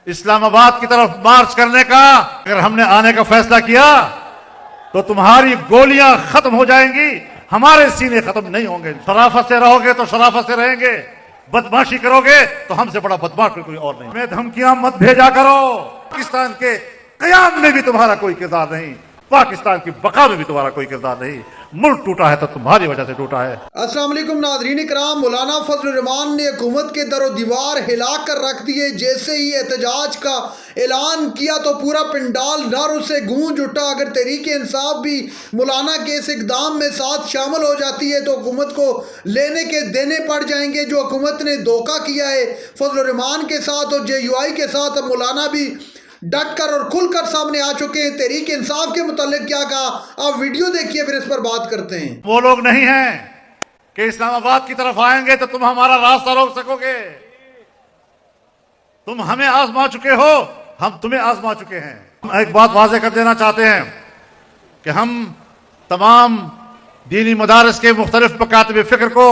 اسلام آباد کی طرف مارچ کرنے کا اگر ہم نے آنے کا فیصلہ کیا تو تمہاری گولیاں ختم ہو جائیں گی، ہمارے سینے ختم نہیں ہوں گے۔ شرافت سے رہو گے تو شرافت سے رہیں گے، بدماشی کرو گے تو ہم سے بڑا بدماش کوئی اور نہیں۔ ہمیں دھمکیاں مت بھیجا کرو، پاکستان کے قیام میں بھی تمہارا کوئی کردار نہیں، پاکستان کی بقا میں بھی تمہارا کوئی کردار نہیں۔ ملک ٹوٹا ہے تو تمہاری وجہ سے ٹوٹا ہے۔ السلام علیکم ناظرین کرام، مولانا فضل الرحمان نے حکومت کے در و دیوار ہلا کر رکھ دیے۔ جیسے ہی احتجاج کا اعلان کیا تو پورا پنڈال نعروں سے گونج اٹھا۔ اگر تحریک انصاف بھی مولانا کے اس اقدام میں ساتھ شامل ہو جاتی ہے تو حکومت کو لینے کے دینے پڑ جائیں گے۔ جو حکومت نے دھوکہ کیا ہے فضل الرحمان کے ساتھ اور JUI کے ساتھ، اب مولانا بھی ڈٹ کر اور کھل کر سامنے آ چکے ہیں۔ تحریک انصاف کے متعلق کیا کہا، آپ ویڈیو دیکھیے پھر اس پر بات کرتے ہیں۔ وہ لوگ نہیں ہیں کہ اسلام آباد کی طرف آئیں گے تو تم ہمارا راستہ روک سکو گے۔ تم ہمیں آزما چکے ہو، ہم تمہیں آزما چکے ہیں۔ ہم ایک بات واضح کر دینا چاہتے ہیں کہ ہم تمام دینی مدارس کے مختلف مکاتب فکر کو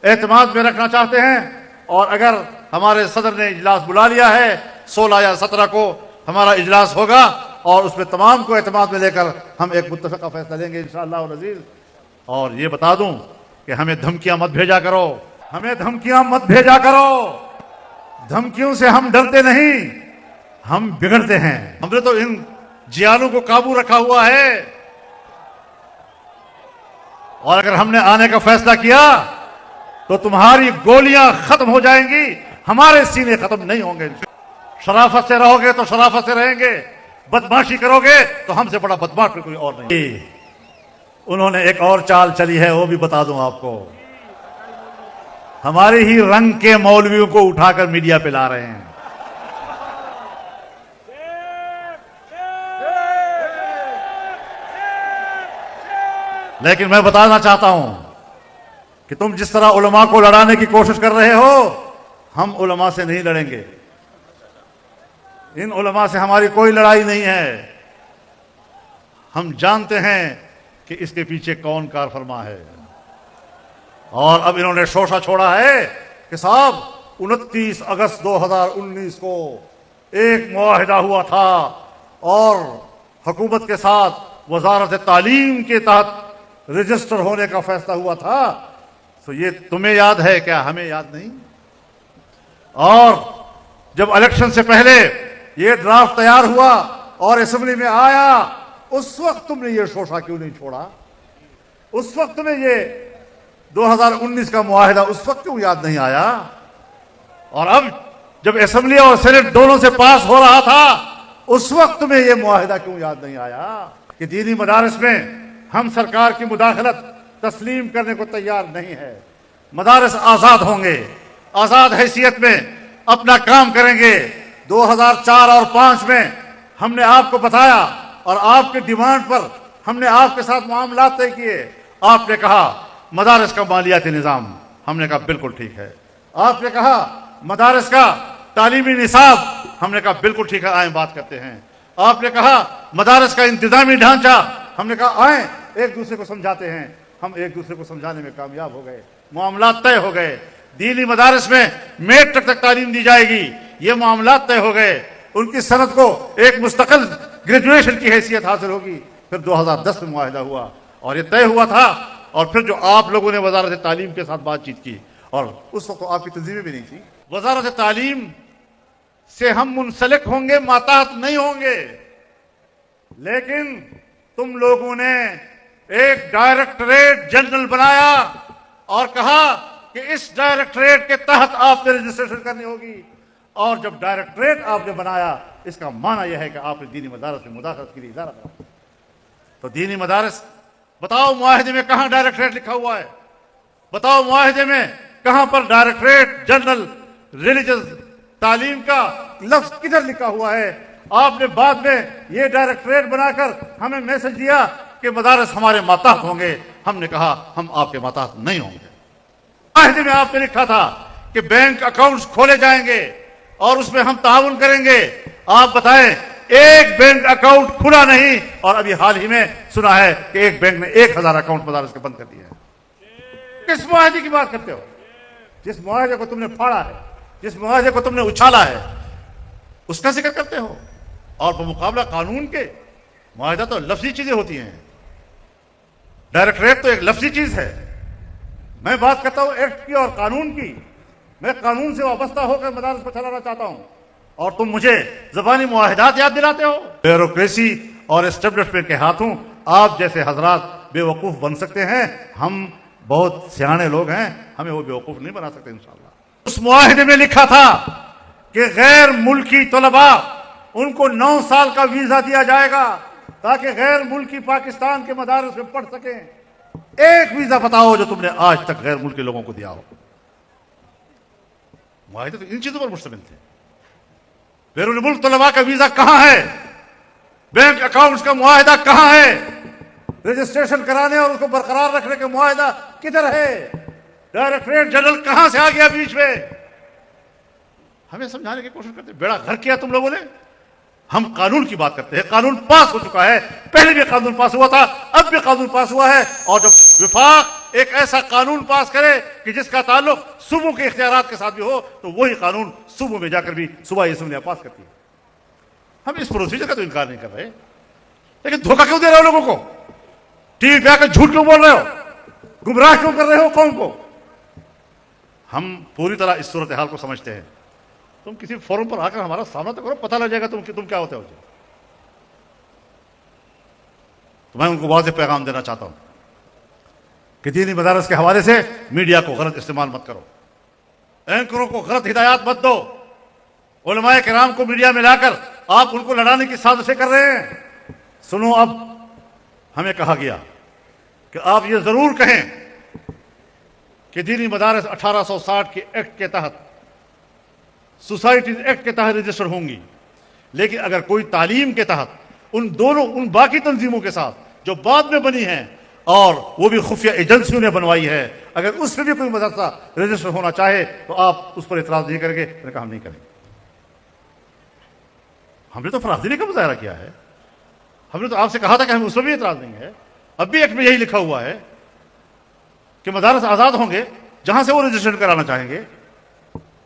اعتماد میں رکھنا چاہتے ہیں، اور اگر ہمارے صدر نے اجلاس بلا لیا ہے 16 یا 17 کو ہمارا اجلاس ہوگا، اور اس میں تمام کو اعتماد میں لے کر ہم ایک متفقہ فیصلہ لیں گے انشاءاللہ العزیز۔ اور یہ بتا دوں کہ ہمیں دھمکیاں مت بھیجا کرو، ہمیں دھمکیاں مت بھیجا کرو۔ دھمکیوں سے ہم ڈرتے نہیں، ہم بگڑتے ہیں۔ ہم نے تو ان جیالوں کو قابو رکھا ہوا ہے، اور اگر ہم نے آنے کا فیصلہ کیا تو تمہاری گولیاں ختم ہو جائیں گی، ہمارے سینے ختم نہیں ہوں گے۔ شرافت سے رہو گے تو شرافت سے رہیں گے، بدماشی کرو گے تو ہم سے بڑا بدماش کوئی اور نہیں۔ انہوں نے ایک اور چال چلی ہے، وہ بھی بتا دوں آپ کو۔ ہمارے ہی رنگ کے مولویوں کو اٹھا کر میڈیا پہ لا رہے ہیں۔ لیکن میں بتانا چاہتا ہوں کہ تم جس طرح علماء کو لڑانے کی کوشش کر رہے ہو، ہم علماء سے نہیں لڑیں گے۔ ان علماء سے ہماری کوئی لڑائی نہیں ہے۔ ہم جانتے ہیں کہ اس کے پیچھے کون کار فرما ہے، اور اب انہوں نے شوشہ چھوڑا ہے کہ صاحب 29 اگست 2019 کو ایک معاہدہ ہوا تھا اور حکومت کے ساتھ وزارت تعلیم کے تحت رجسٹر ہونے کا فیصلہ ہوا تھا۔ تو یہ تمہیں یاد ہے کیا؟ ہمیں یاد نہیں؟ اور جب الیکشن سے پہلے یہ ڈرافٹ تیار ہوا اور اسمبلی میں آیا، اس وقت تم نے یہ شوشہ کیوں نہیں چھوڑا؟ اس وقت تمہیں یہ 2019 کا معاہدہ اس وقت کیوں یاد نہیں آیا؟ اور اب جب اسمبلی اور سینٹ دونوں سے پاس ہو رہا تھا، اس وقت تمہیں یہ معاہدہ کیوں یاد نہیں آیا کہ دینی مدارس میں ہم سرکار کی مداخلت تسلیم کرنے کو تیار نہیں ہے۔ مدارس آزاد ہوں گے، آزاد حیثیت میں اپنا کام کریں گے۔ 2004 اور 2005 میں ہم نے آپ کو بتایا اور آپ کے ڈیمانڈ پر ہم نے آپ کے ساتھ معاملات طے کیے۔ آپ نے کہا مدارس کا مالیاتی نظام، ہم نے کہا بالکل ٹھیک ہے۔ آپ نے کہا مدارس کا تعلیمی نصاب، ہم نے کہا بالکل ٹھیک ہے، آئیں بات کرتے ہیں۔ آپ نے کہا مدارس کا انتظامی ڈھانچہ، ہم نے کہا آئیں ایک دوسرے کو سمجھاتے ہیں۔ ہم ایک دوسرے کو سمجھانے میں کامیاب ہو گئے، معاملات طے ہو گئے۔ دینی مدارس میں میٹرک تک تعلیم دی جائے گی، یہ معاملات طے ہو گئے۔ ان کی صنعت کو ایک مستقل گریجویشن کی حیثیت حاصل ہوگی۔ پھر 2010 میں معاہدہ ہوا اور یہ طے ہوا تھا، اور پھر جو آپ لوگوں نے وزارت تعلیم کے ساتھ بات چیت کی، اور اس وقت آپ کی تنظیمیں بھی نہیں تھی۔ وزارت تعلیم سے ہم منسلک ہوں گے، ماتحت نہیں ہوں گے، لیکن تم لوگوں نے ایک ڈائریکٹریٹ جنرل بنایا اور کہا کہ اس ڈائریکٹریٹ کے تحت آپ نے رجسٹریشن کرنی ہوگی۔ اور جب ڈائریکٹریٹ آپ نے بنایا، اس کا معنی یہ ہے کہ آپ نے دینی مدارس میں مداخلت کے لیے ادارہ بنایا۔ تو دینی مدارس، بتاؤ معاہدے میں کہاں ڈائریکٹریٹ لکھا ہوا ہے؟ بتاؤ معاہدے میں کہاں پر ڈائریکٹریٹ جنرل ریلیجس تعلیم کا لفظ کدھر لکھا ہوا ہے؟ آپ نے بعد میں یہ ڈائریکٹریٹ بنا کر ہمیں میسج دیا کہ مدارس ہمارے ماتحت ہوں گے۔ ہم نے کہا ہم آپ کے ماتحت نہیں ہوں گے۔ معاہدے میں آپ نے لکھا تھا کہ بینک اکاؤنٹس کھولے جائیں گے اور اس میں ہم تعاون کریں گے۔ آپ بتائیں ایک بینک اکاؤنٹ کھلا نہیں، اور ابھی حال ہی میں سنا ہے کہ ایک بینک نے 1000 اکاؤنٹ مدارس کے بند کر دیے ہیں۔ کس معاہدے کی بات کرتے ہو؟ جس معاہدے کو تم نے پھاڑا ہے، جس معاہدے کو تم نے اچھالا ہے، اس کا ذکر کرتے ہو، اور بمقابلہ قانون کے معاہدہ تو لفظی چیزیں ہوتی ہیں، ڈائریکٹریٹ تو ایک لفظی چیز ہے۔ میں بات کرتا ہوں ایکٹ کی اور قانون کی، میں قانون سے وابستہ ہو کر مدارس کو چلانا چاہتا ہوں، اور تم مجھے زبانی معاہدات یاد دلاتے ہو۔ بیوروکریسی اور اسٹیبلشمنٹ کے ہاتھوں آپ جیسے حضرات بے وقوف بن سکتے ہیں، ہم بہت سیانے لوگ ہیں، ہمیں وہ بے وقوف نہیں بنا سکتے انشاءاللہ۔ اس معاہدے میں لکھا تھا کہ غیر ملکی طلباء ان کو 9 سال کا ویزا دیا جائے گا تاکہ غیر ملکی پاکستان کے مدارس میں پڑھ سکیں۔ ایک ویزا بتاؤ جو تم نے آج تک غیر ملکی لوگوں کو دیا ہو۔ معاہدے تو ان چیزوں پر مشتمل تھے۔ بیرون ملک طلباء کا ویزا کہاں ہے؟ بینک اکاؤنٹس کا معاہدہ کہاں ہے؟ رجسٹریشن کرانے اور اس کو برقرار رکھنے کا معاہدہ کدھر ہے؟ ڈائریکٹریٹ جنرل کہاں سے آ گیا بیچ میں؟ ہمیں سمجھانے کی کوشش کرتے ہیں، بیڑا گھر کیا تم لوگوں نے۔ ہم قانون کی بات کرتے ہیں، قانون پاس ہو چکا ہے، پہلے بھی قانون پاس ہوا تھا، اب بھی قانون پاس ہوا ہے، اور جب وفاق ایک ایسا قانون پاس کرے کہ جس کا تعلق صوبوں کے اختیارات کے ساتھ بھی ہو، تو وہی قانون صوبوں میں جا کر بھی صوبائی اسمبلیاں پاس کرتی ہے۔ ہم اس پروسیجر کا تو انکار نہیں کر رہے، لیکن دھوکہ کیوں دے رہے ہو لوگوں کو؟ ٹی وی پہ آ کر جھوٹ کیوں بول رہے ہو؟ گمراہ کیوں کر رہے ہو قوم کو؟ ہم پوری طرح اس صورتحال کو سمجھتے ہیں۔ تم کسی فورم پر آ کر ہمارا سامنا تو کرو، پتہ لگ جائے گا تم کیا ہوتے ہو۔ تو میں ان کو واضح پیغام دینا چاہتا ہوں کہ دینی مدارس کے حوالے سے میڈیا کو غلط استعمال مت کرو، اینکروں کو غلط ہدایات مت دو، علماء کرام کو میڈیا میں لا کر آپ ان کو لڑانے کی سازشیں کر رہے ہیں۔ سنو، اب ہمیں کہا گیا کہ آپ یہ ضرور کہیں کہ دینی مدارس 1860 کے ایکٹ کے تحت، سوسائٹیز ایکٹ کے تحت رجسٹر ہوں گی، لیکن اگر کوئی تعلیم کے تحت ان باقی تنظیموں کے ساتھ جو بعد میں بنی ہیں اور وہ بھی خفیہ ایجنسیوں نے بنوائی ہے، اگر اس میں بھی کوئی مدرسہ رجسٹر ہونا چاہے تو آپ اس پر اعتراض نہیں کریں گے؟ میں نے کہا ہم نہیں کریں گے۔ ہم نے تو فراخدلی کا مظاہرہ کیا ہے، ہم نے تو آپ سے کہا تھا کہ ہمیں اس پر بھی اعتراض نہیں ہے۔ اب بھی ایکٹ میں یہی لکھا ہوا ہے کہ مدارس آزاد ہوں گے جہاں سے وہ رجسٹر کرانا چاہیں گے۔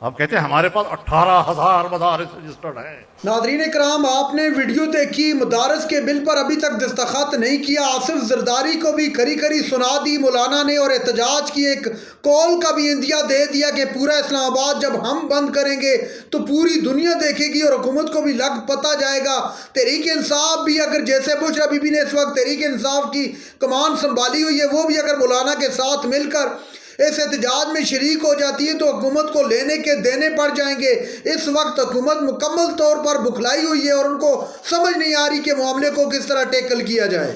آپ کہتے ہیں ہمارے پاس 18,000 مدارس رجسٹرڈ ہیں۔ ناظرین کرام، آپ نے ویڈیو دیکھی، مدارس کے بل پر ابھی تک دستخط نہیں کیا، آصف زرداری کو بھی کری کری سنا دی مولانا نے، اور احتجاج کی ایک کال کا بھی اندیا دے دیا کہ پورا اسلام آباد جب ہم بند کریں گے تو پوری دنیا دیکھے گی اور حکومت کو بھی لگ پتہ جائے گا۔ تحریک انصاف بھی اگر، جیسے بشرا بی بی نے اس وقت تحریک انصاف کی کمان سنبھالی ہوئی ہے، وہ بھی اگر مولانا کے ساتھ مل کر اس احتجاج میں شریک ہو جاتی ہے تو حکومت کو لینے کے دینے پڑ جائیں گے۔ اس وقت حکومت مکمل طور پر بکھلائی ہوئی ہے اور ان کو سمجھ نہیں آ رہی کہ معاملے کو کس طرح ٹیکل کیا جائے۔